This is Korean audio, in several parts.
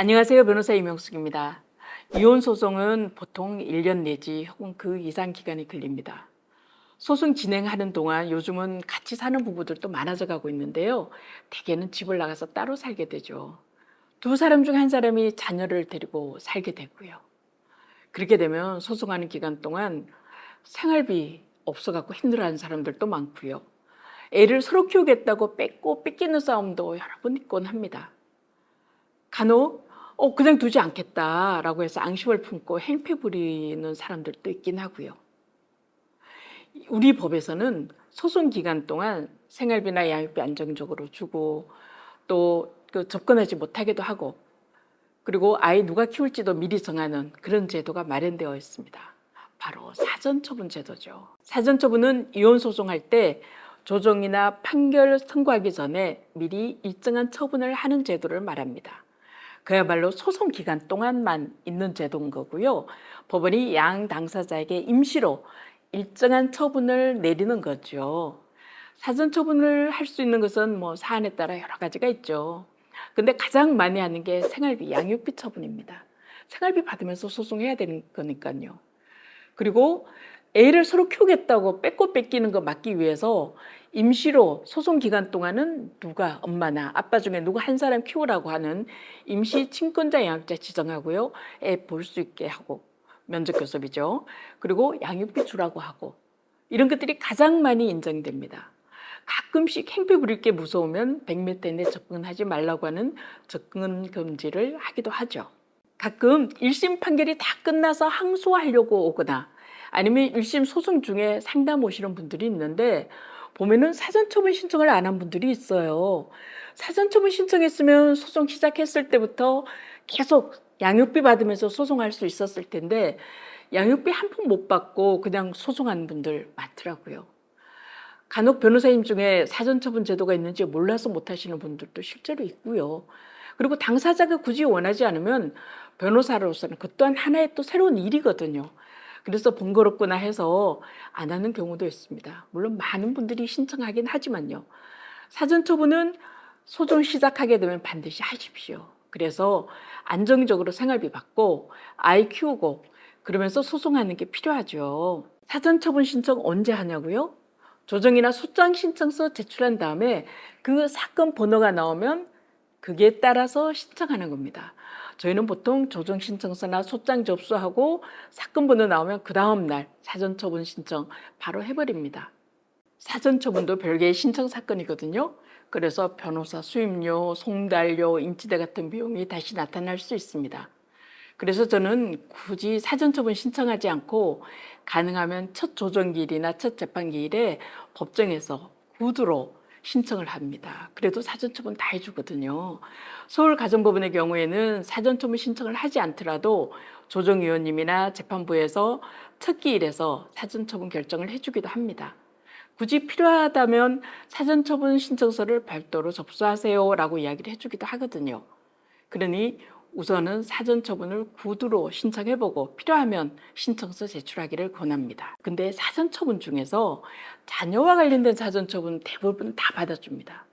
안녕하세요. 변호사 이명숙입니다. 이혼 소송은 보통 1년 내지 혹은 그 이상 기간이 걸립니다. 소송 진행하는 동안 요즘은 같이 사는 부부들도 많아져 가고 있는데요. 대개는 집을 나가서 따로 살게 되죠. 두 사람 중 한 사람이 자녀를 데리고 살게 되고요. 그렇게 되면 소송하는 기간 동안 생활비 없어 갖고 힘들어하는 사람들도 많고요. 애를 서로 키우겠다고 뺏고 뺏기는 싸움도 여러 번 있곤 합니다. 간혹 그냥 두지 않겠다라고 해서 앙심을 품고 행패 부리는 사람들도 있긴 하고요. 우리 법에서는 소송 기간 동안 생활비나 양육비 안정적으로 주고 또 그 접근하지 못하게도 하고 그리고 아이 누가 키울지도 미리 정하는 그런 제도가 마련되어 있습니다. 바로 사전처분 제도죠. 사전처분은 이혼 소송할 때 조정이나 판결 선고하기 전에 미리 일정한 처분을 하는 제도를 말합니다. 그야말로 소송 기간 동안만 있는 제도인 거고요. 법원이 양 당사자에게 임시로 일정한 처분을 내리는 거죠. 사전 처분을 할 수 있는 것은 사안에 따라 여러 가지가 있죠. 근데 가장 많이 하는 게 생활비, 양육비 처분입니다. 생활비 받으면서 소송해야 되는 거니까요. 그리고 애를 서로 키우겠다고 뺏고 뺏기는 거 막기 위해서 임시로 소송 기간 동안은 누가 엄마나 아빠 중에 누가 한 사람 키우라고 하는 임시 친권자 양육자 지정하고요. 애 볼 수 있게 하고 면접 교섭이죠. 그리고 양육비 주라고 하고 이런 것들이 가장 많이 인정됩니다. 가끔씩 행패 부릴 게 무서우면 100m 내 접근하지 말라고 하는 접근 금지를 하기도 하죠. 가끔 1심 판결이 다 끝나서 항소하려고 오거나 아니면 1심 소송 중에 상담 오시는 분들이 있는데 보면은 사전처분 신청을 안 한 분들이 있어요. 사전처분 신청했으면 소송 시작했을 때부터 계속 양육비 받으면서 소송할 수 있었을 텐데 양육비 한 푼 못 받고 그냥 소송하는 분들 많더라고요. 간혹 변호사님 중에 사전처분 제도가 있는지 몰라서 못 하시는 분들도 실제로 있고요. 그리고 당사자가 굳이 원하지 않으면 변호사로서는 그 또한 하나의 또 새로운 일이거든요. 그래서 번거롭구나 해서 안 하는 경우도 있습니다. 물론 많은 분들이 신청하긴 하지만요. 사전처분은 소송 시작하게 되면 반드시 하십시오. 그래서 안정적으로 생활비 받고 아이 키우고 그러면서 소송하는 게 필요하죠. 사전처분 신청 언제 하냐고요? 조정이나 소장 신청서 제출한 다음에 그 사건 번호가 나오면 그게 따라서 신청하는 겁니다. 저희는 보통 조정 신청서나 소장 접수하고 사건 번호 나오면 그 다음 날 사전처분 신청 바로 해버립니다. 사전처분도 별개의 신청 사건이거든요. 그래서 변호사 수임료, 송달료, 인치대 같은 비용이 다시 나타날 수 있습니다. 그래서 저는 굳이 사전처분 신청하지 않고 가능하면 첫 조정기일이나 첫 재판기일에 법정에서 구두로 신청을 합니다. 그래도 사전처분 다 해주거든요. 서울가정법원의 경우에는 사전처분 신청을 하지 않더라도 조정위원님이나 재판부에서 첫 기일에서 사전처분 결정을 해주기도 합니다. 굳이 필요하다면 사전처분 신청서를 별도로 접수하세요라고 이야기를 해주기도 하거든요. 그러니 우선은 사전처분을 구두로 신청해보고 필요하면 신청서 제출하기를 권합니다. 근데 사전처분 중에서 자녀와 관련된 사전처분 대부분 다 받아줍니다.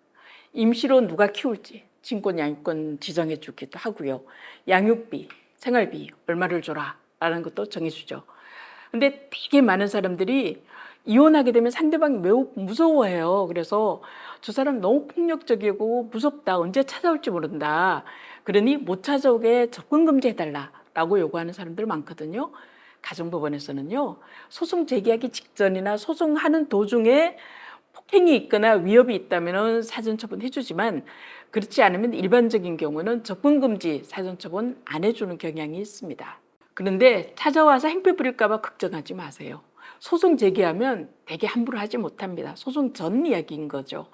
임시로 누가 키울지 친권 양육권 지정해 주기도 하고요. 양육비, 생활비 얼마를 줘라 라는 것도 정해주죠. 근데 되게 많은 사람들이 이혼하게 되면 상대방이 매우 무서워해요. 그래서 저 사람 너무 폭력적이고 무섭다. 언제 찾아올지 모른다. 그러니 못 찾아오게 접근 금지해달라라고 요구하는 사람들 많거든요. 가정법원에서는요. 소송 제기하기 직전이나 소송하는 도중에 폭행이 있거나 위협이 있다면 사전처분 해주지만 그렇지 않으면 일반적인 경우는 접근금지 사전처분 안 해주는 경향이 있습니다. 그런데 찾아와서 행패 부릴까 봐 걱정하지 마세요. 소송 제기하면 대개 함부로 하지 못합니다. 소송 전 이야기인 거죠.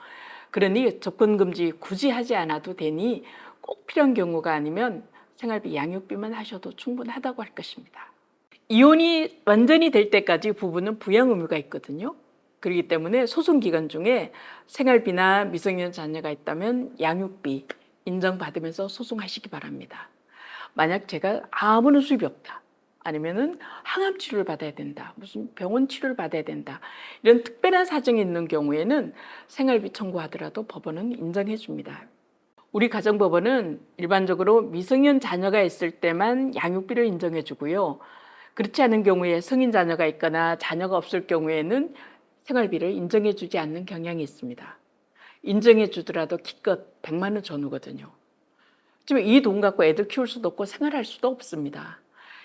그러니 접근금지 굳이 하지 않아도 되니 꼭 필요한 경우가 아니면 생활비 양육비만 하셔도 충분하다고 할 것입니다. 이혼이 완전히 될 때까지 부부는 부양 의무가 있거든요. 그렇기 때문에 소송 기간 중에 생활비나 미성년 자녀가 있다면 양육비 인정받으면서 소송하시기 바랍니다. 만약 제가 아무런 수입이 없다. 아니면은 항암 치료를 받아야 된다. 무슨 병원 치료를 받아야 된다. 이런 특별한 사정이 있는 경우에는 생활비 청구하더라도 법원은 인정해 줍니다. 우리 가정법원은 일반적으로 미성년 자녀가 있을 때만 양육비를 인정해 주고요. 그렇지 않은 경우에 성인 자녀가 있거나 자녀가 없을 경우에는 생활비를 인정해 주지 않는 경향이 있습니다. 인정해 주더라도 기껏 100만 원 전후거든요. 지금 이 돈 갖고 애들 키울 수도 없고 생활할 수도 없습니다.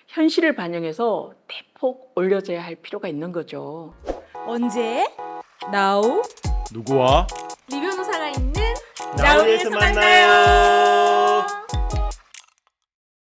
현실을 반영해서 대폭 올려줘야 할 필요가 있는 거죠. 언제? Now? 누구와? 리 변호사가 있는 나우에서 만나요.